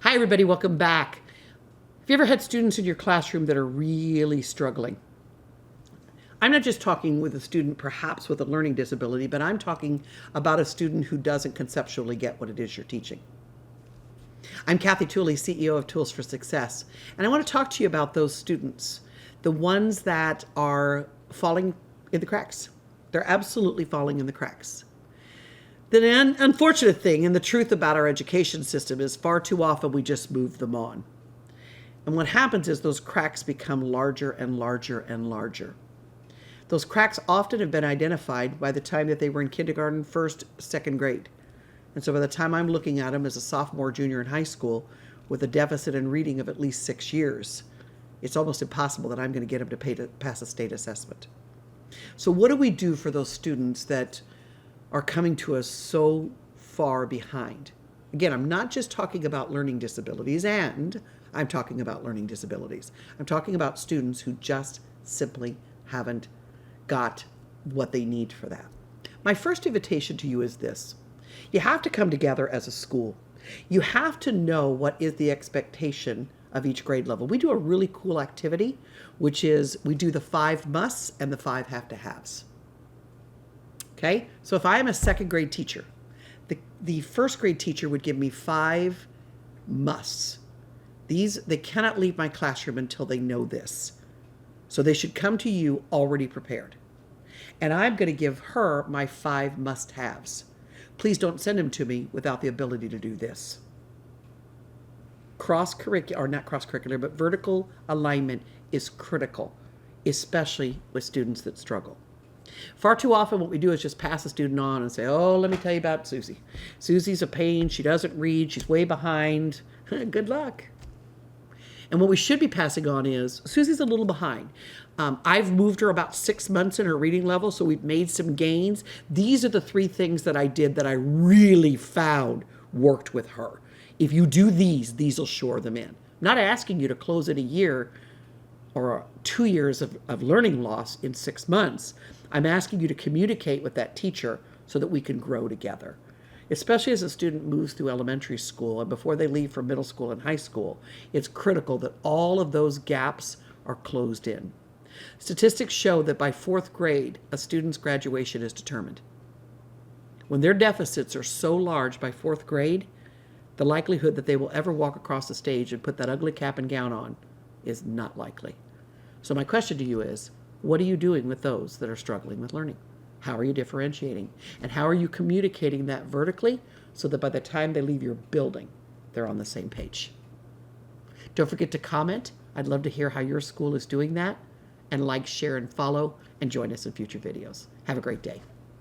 Hi everybody, welcome back. Have you ever had students in your classroom that are really struggling? I'm not just talking with a student perhaps with a learning disability, but I'm talking about a student who doesn't conceptually get what it is you're teaching. I'm Kathy Tooley, CEO of Tools for Success, and I want to talk to you about those students, the ones that are falling in the cracks. They're absolutely falling in the cracks. The unfortunate thing and the truth about our education system is far too often we just move them on. And what happens is those cracks become larger and larger and larger. Those cracks often have been identified by the time that they were in kindergarten, first, second grade. And so by the time I'm looking at them as a sophomore, junior in high school with a deficit in reading of at least 6 years, it's almost impossible that I'm going to get them to pass a state assessment. So what do we do for those students that are coming to us so far behind? Again, I'm not just talking about learning disabilities, and I'm talking about learning disabilities. I'm talking about students who just simply haven't got what they need for that. My first invitation to you is this. You have to come together as a school. You have to know what is the expectation of each grade level. We do a really cool activity, which is we do the 5 musts and the 5 have to haves. Okay, so if I am a second grade teacher, the first grade teacher would give me 5 musts. They cannot leave my classroom until they know this. So they should come to you already prepared. And I'm going to give her my 5 must-haves. Please don't send them to me without the ability to do this. Not cross-curricular, but vertical alignment is critical, especially with students that struggle. Far too often what we do is just pass a student on and say, oh, let me tell you about Susie. Susie's a pain. She doesn't read. She's way behind. Good luck. And what we should be passing on is, Susie's a little behind. I've moved her about 6 months in her reading level, so we've made some gains. These are the 3 things that I did that I really found worked with her. If you do these will shore them in. I'm not asking you to close in a year or 2 years of learning loss in 6 months. I'm asking you to communicate with that teacher so that we can grow together. Especially as a student moves through elementary school and before they leave for middle school and high school, it's critical that all of those gaps are closed in. Statistics show that by 4th grade, a student's graduation is determined. When their deficits are so large by 4th grade, the likelihood that they will ever walk across the stage and put that ugly cap and gown on is not likely. So my question to you is, what are you doing with those that are struggling with learning? How are you differentiating? And how are you communicating that vertically so that by the time they leave your building, they're on the same page? Don't forget to comment. I'd love to hear how your school is doing that. And like, share, and follow, and join us in future videos. Have a great day.